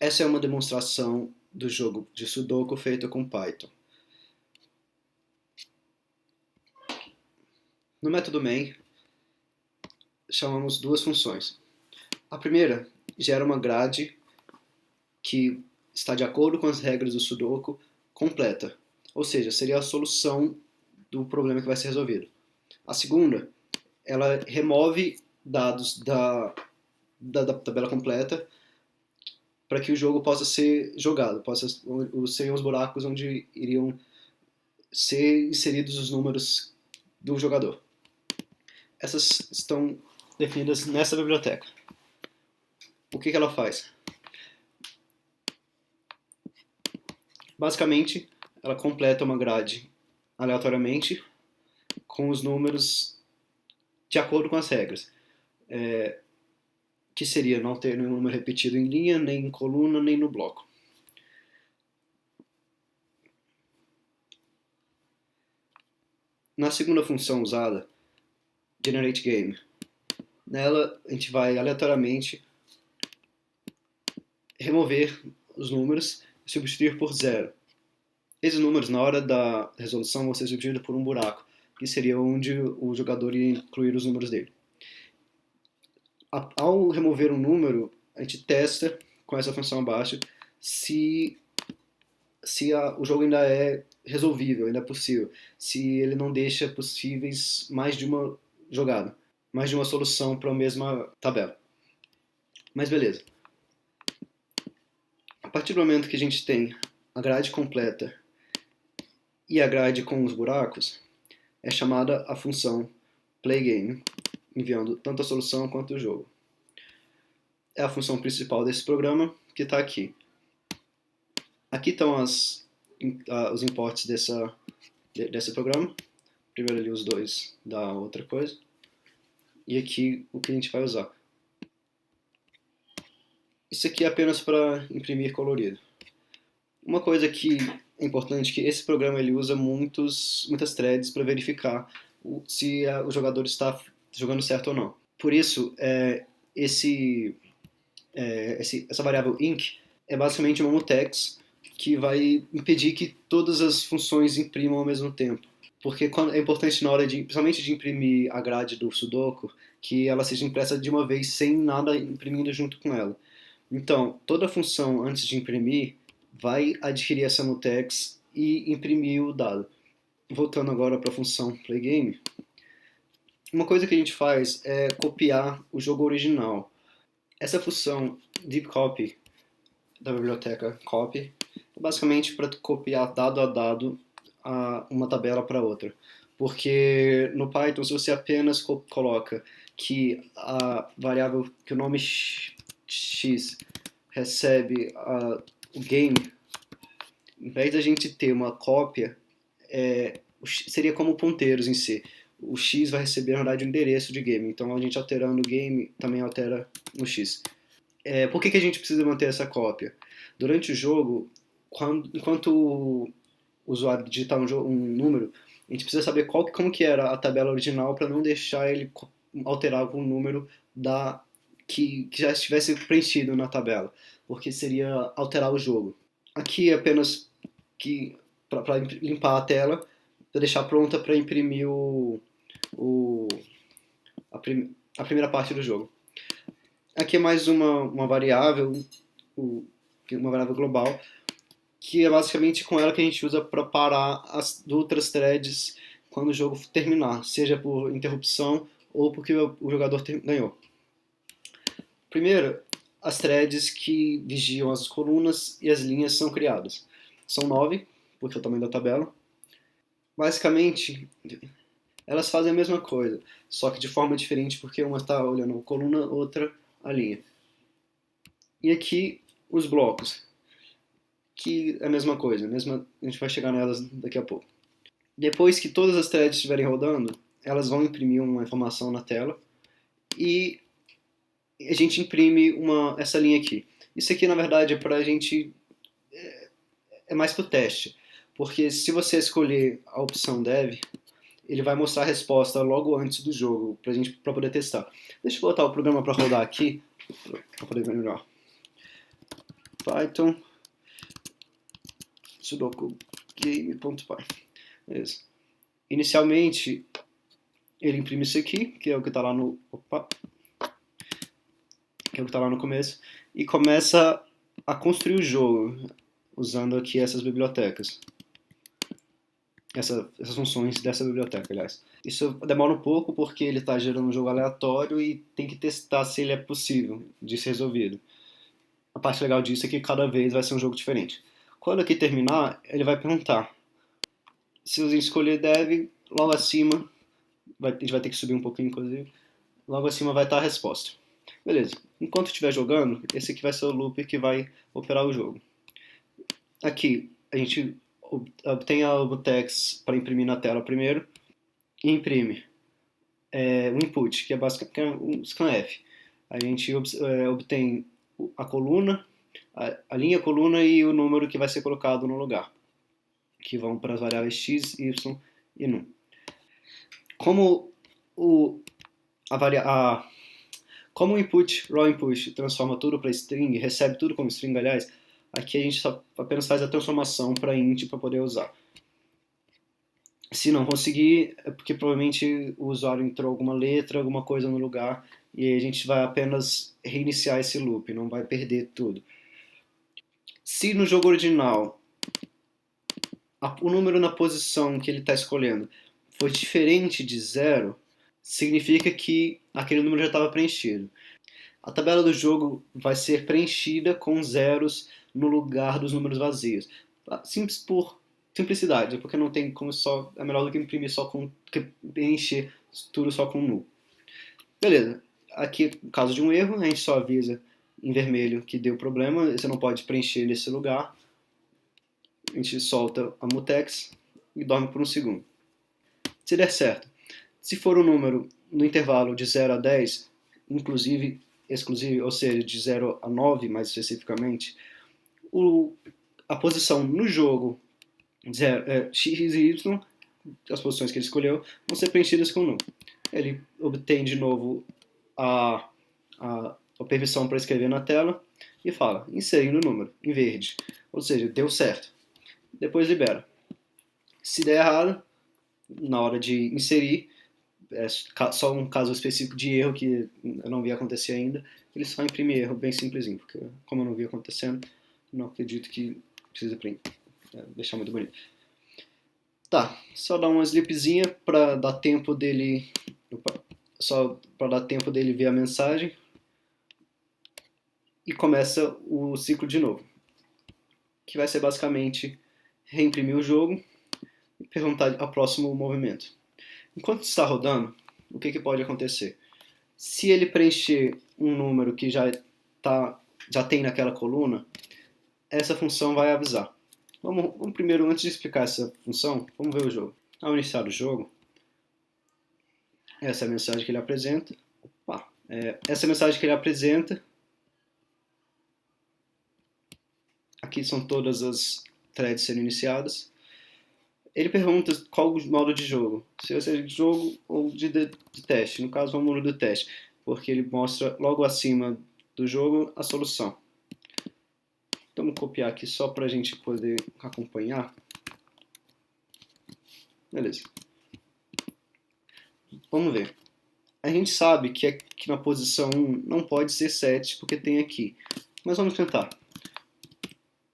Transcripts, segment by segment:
Essa é uma demonstração do jogo de Sudoku feito com Python. No método main, chamamos duas funções. A primeira gera uma grade que está de acordo com as regras do Sudoku completa, ou seja, seria a solução do problema que vai ser resolvido. A segunda, ela remove dados da tabela completa para que o jogo possa ser jogado, seriam os buracos onde iriam ser inseridos os números do jogador. Essas estão definidas nessa biblioteca. O que ela faz? Basicamente, ela completa uma grade aleatoriamente com os números de acordo com as regras. Que seria não ter nenhum número repetido em linha, nem em coluna, nem no bloco. Na segunda função usada, GenerateGame, nela a gente vai aleatoriamente remover os números e substituir por zero. Esses números, na hora da resolução, vão ser substituídos por um buraco, que seria onde o jogador ia incluir os números dele. Ao remover um número, a gente testa com essa função abaixo se o jogo ainda é resolvível, ainda é possível, se ele não deixa possíveis mais de uma jogada, mais de uma solução para a mesma tabela. Mas beleza. A partir do momento que a gente tem a grade completa e a grade com os buracos, é chamada a função playGame, enviando tanto a solução quanto o jogo. É a função principal desse programa, que está aqui. Aqui estão os imports desse programa. Primeiro ali os dois da outra coisa. E aqui o que a gente vai usar. Isso aqui é apenas para imprimir colorido. Uma coisa que é importante é que esse programa ele usa muitas threads para verificar se o jogador está jogando certo ou não. Por isso, essa variável inc é basicamente uma mutex que vai impedir que todas as funções imprimam ao mesmo tempo. Porque é importante na hora principalmente de imprimir a grade do Sudoku, que ela seja impressa de uma vez sem nada imprimindo junto com ela. Então, toda função antes de imprimir vai adquirir essa mutex e imprimir o dado. Voltando agora para a função playGame, uma coisa que a gente faz é copiar o jogo original. Essa função deepcopy da biblioteca copy é basicamente para copiar dado a dado uma tabela para outra. Porque no Python, se você apenas coloca que a variável, que o nome x recebe o game, em vez da gente ter uma cópia, seria como ponteiros em si. O x vai receber, na verdade, o endereço de game. Então, a gente alterando o game também altera no x. Por que a gente precisa manter essa cópia? Durante o jogo, enquanto o usuário digitar um número, a gente precisa saber como que era a tabela original para não deixar ele alterar algum número que já estivesse preenchido na tabela, porque seria alterar o jogo. Aqui é apenas para limpar a tela, para deixar pronta para imprimir a primeira parte do jogo. Aqui é mais uma variável, uma variável global, que é basicamente com ela que a gente usa para parar as outras threads quando o jogo terminar, seja por interrupção ou porque o jogador ganhou. Primeiro, as threads que vigiam as colunas e as linhas são criadas. São 9, porque é o tamanho da tabela. Basicamente, elas fazem a mesma coisa, só que de forma diferente, porque uma está olhando a coluna, outra a linha. E aqui, os blocos, que é a mesma coisa, a gente vai chegar nelas daqui a pouco. Depois que todas as threads estiverem rodando, elas vão imprimir uma informação na tela e a gente imprime essa linha aqui. Isso aqui, na verdade, é para a gente... é mais para o teste, porque se você escolher a opção dev, ele vai mostrar a resposta logo antes do jogo, para poder testar. Deixa eu botar o programa para rodar aqui, para poder ver melhor. Python sudoku game.py. Beleza. Inicialmente, ele imprime isso aqui, que é o que está lá no... Opa! Que é o que está lá no começo. E começa a construir o jogo, usando aqui essas bibliotecas. Essas funções dessa biblioteca, aliás. Isso demora um pouco porque ele está gerando um jogo aleatório e tem que testar se ele é possível de ser resolvido. A parte legal disso é que cada vez vai ser um jogo diferente. Quando aqui terminar, ele vai perguntar. Se a gente escolher dev, logo acima, a gente vai ter que subir um pouquinho, inclusive, logo acima vai estar a resposta. Beleza. Enquanto estiver jogando, esse aqui vai ser o loop que vai operar o jogo. Aqui, a gente obtém a Obutex para imprimir na tela primeiro e imprime o input, que é basicamente um scanf. A gente obtém a coluna, a linha, coluna e o número que vai ser colocado no lugar, que vão para as variáveis x, y e num. Como como o input, raw input, transforma tudo para string, recebe tudo como string, aliás, aqui a gente só apenas faz a transformação para int para poder usar. Se não conseguir, é porque provavelmente o usuário entrou alguma letra, alguma coisa no lugar, e aí a gente vai apenas reiniciar esse loop, não vai perder tudo. Se no jogo original o número na posição que ele está escolhendo for diferente de 0, significa que aquele número já estava preenchido. A tabela do jogo vai ser preenchida com zeros no lugar dos números vazios. Simples por simplicidade, porque não tem como só... É melhor do que imprimir só com... que preencher tudo só com null. Beleza. Aqui, no caso de um erro, a gente só avisa em vermelho que deu problema, você não pode preencher nesse lugar. A gente solta a mutex e dorme por um segundo. Se der certo, se for um número no intervalo de 0 a 10, inclusive, exclusive, ou seja, de 0 a 9 mais especificamente, a posição no jogo x e y, as posições que ele escolheu, vão ser preenchidas com null. Ele obtém de novo a permissão para escrever na tela e fala, inserindo o número em verde, ou seja, deu certo. Depois libera. Se der errado, na hora de inserir, é só um caso específico de erro que eu não vi acontecer ainda, ele só imprime erro bem simplesinho, porque como eu não vi acontecendo, não acredito que precisa deixar muito bonito. Tá, só dar uma sleepzinha para dar tempo dele, só para dar tempo dele ver a mensagem e começa o ciclo de novo, que vai ser basicamente reimprimir o jogo e perguntar ao próximo movimento. Enquanto está rodando, o que pode acontecer? Se ele preencher um número que já tem naquela coluna, essa função vai avisar. Vamos primeiro, antes de explicar essa função, vamos ver o jogo. Ao iniciar o jogo, essa é a mensagem que ele apresenta. Essa é a mensagem que ele apresenta. Aqui são todas as threads sendo iniciadas. Ele pergunta qual o modo de jogo, se vai ser de jogo ou de teste. No caso, vamos no modo de teste, porque ele mostra logo acima do jogo a solução. Então, vamos copiar aqui só para a gente poder acompanhar. Beleza. Vamos ver. A gente sabe que aqui na posição 1 não pode ser 7, porque tem aqui. Mas vamos tentar.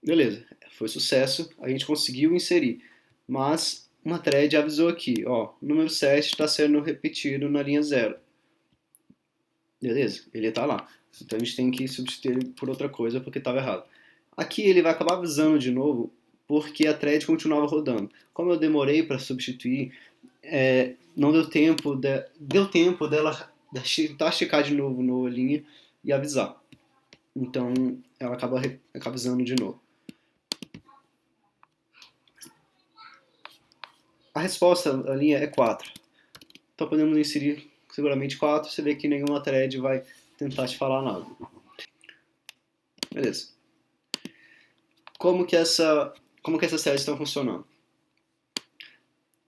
Beleza, foi sucesso, a gente conseguiu inserir. Mas uma thread avisou aqui, ó, o número 7 está sendo repetido na linha 0. Beleza, ele está lá. Então a gente tem que substituir por outra coisa porque estava errado. Aqui ele vai acabar avisando de novo porque a thread continuava rodando. Como eu demorei para substituir, não deu tempo, deu tempo dela tentar checar de novo na linha e avisar. Então ela acaba avisando de novo. A resposta da linha é 4. Então podemos inserir seguramente 4, você vê que nenhuma thread vai tentar te falar nada. Beleza. Como que essas threads estão funcionando?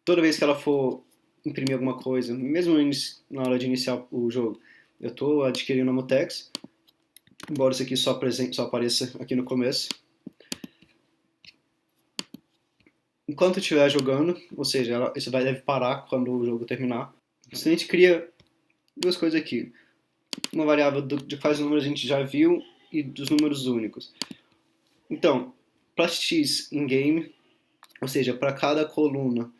Toda vez que ela for imprimir alguma coisa, mesmo na hora de iniciar o jogo, eu estou adquirindo a mutex, embora isso aqui só apareça aqui no começo. Enquanto estiver jogando, ou seja, isso deve parar quando o jogo terminar. Então a gente cria duas coisas aqui. Uma variável de quais números a gente já viu e dos números únicos. Então, para x em game, ou seja, para cada coluna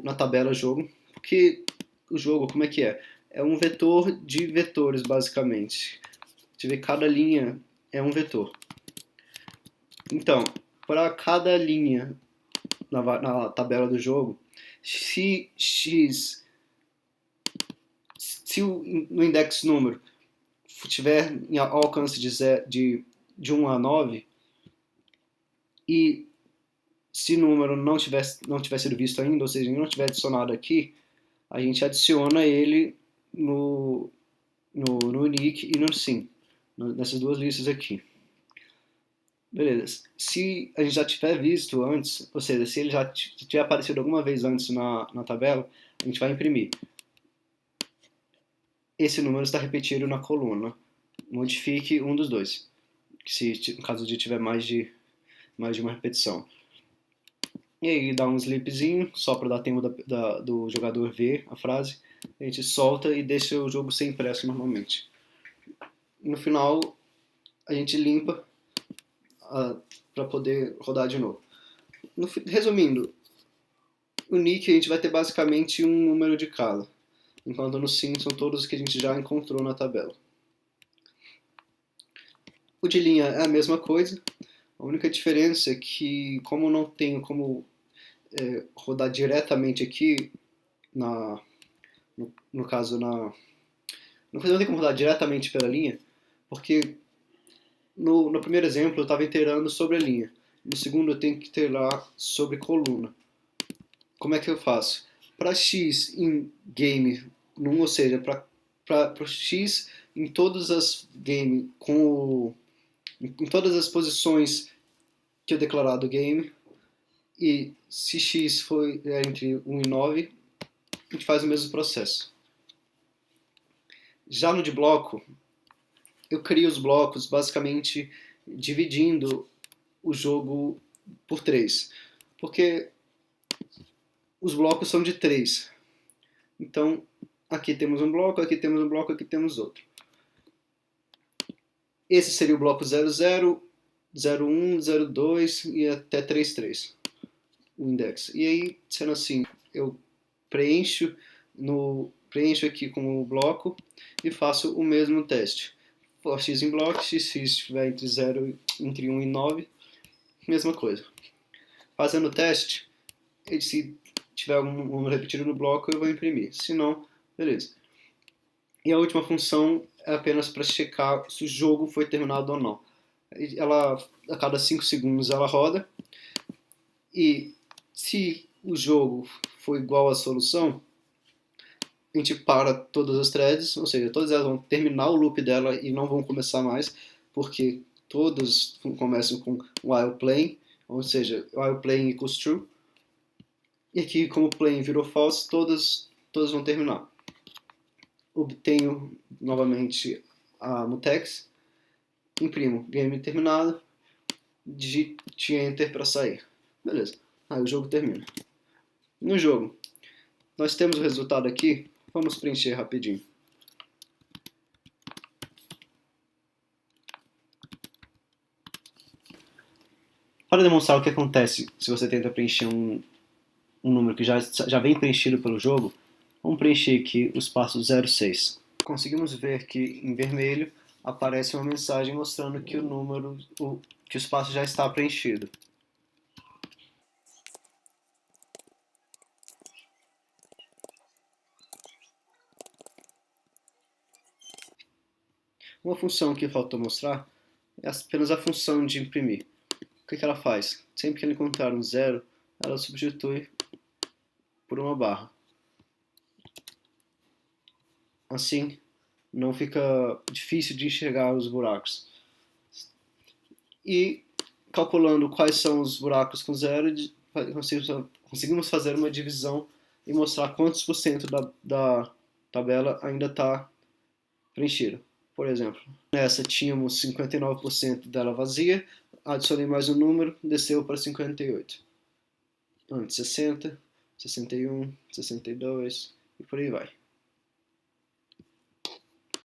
na tabela jogo, porque o jogo, como é que é? É um vetor de vetores, basicamente. Você vê, cada linha é um vetor. Então, para cada linha na tabela do jogo, se no index número tiver em alcance de 1 a 9, e se o número não tiver sido visto ainda, ou seja, não tiver adicionado aqui, a gente adiciona ele no unique e no sim, nessas duas listas aqui. Beleza. Se a gente já tiver visto antes, ou seja, se ele já tiver aparecido alguma vez antes na tabela, a gente vai imprimir. Esse número está repetido na coluna. Modifique um dos dois, se no caso de tiver mais de uma repetição. E aí dá um sleepzinho, só para dar tempo do jogador ver a frase. A gente solta e deixa o jogo ser impresso normalmente. No final, a gente limpa para poder rodar de novo. Resumindo, o nick a gente vai ter basicamente um número de cada, enquanto no sim são todos os que a gente já encontrou na tabela. O de linha é a mesma coisa, a única diferença é que, como não tenho como rodar diretamente aqui, no caso, não tem como rodar diretamente pela linha, porque no primeiro exemplo eu estava iterando sobre a linha, no segundo eu tenho que iterar sobre coluna. Como é que eu faço? Para x em game, ou seja, para x em todas as game em todas as posições que eu declarar do game, e se x for entre 1 e 9, a gente faz o mesmo processo. Já no de bloco, eu crio os blocos basicamente dividindo o jogo por 3, porque os blocos são de 3. Então, aqui temos um bloco, aqui temos um bloco, aqui temos outro. Esse seria o bloco 00, 01, 02 e até 33, o index. E aí, sendo assim, eu preencho aqui com o bloco e faço o mesmo teste. For x em bloco, se x estiver entre 1 e 9, mesma coisa. Fazendo o teste, se tiver algum número repetido no bloco, eu vou imprimir. Se não, beleza. E a última função é apenas para checar se o jogo foi terminado ou não. A cada 5 segundos ela roda, e se o jogo for igual à solução, a gente para todas as threads, ou seja, todas elas vão terminar o loop dela e não vão começar mais, porque todas começam com while playing, ou seja, while playing equals true. E aqui, como playing virou false, todas vão terminar. Obtenho novamente a mutex, imprimo game terminado, digite enter para sair. Beleza, aí o jogo termina. No jogo, nós temos o resultado aqui, vamos preencher rapidinho. Para demonstrar o que acontece se você tenta preencher um número que já vem preenchido pelo jogo, vamos preencher aqui o espaço 06. Conseguimos ver que em vermelho aparece uma mensagem mostrando que que o espaço já está preenchido. Uma função que faltou mostrar é apenas a função de imprimir. O que ela faz? Sempre que ela encontrar um zero, ela substitui por uma barra. Assim, não fica difícil de enxergar os buracos. E calculando quais são os buracos com zero, conseguimos fazer uma divisão e mostrar quantos por cento da tabela ainda está preenchida. Por exemplo, nessa tínhamos 59% dela vazia, adicionei mais um número, desceu para 58. Antes 60, 61, 62 e por aí vai.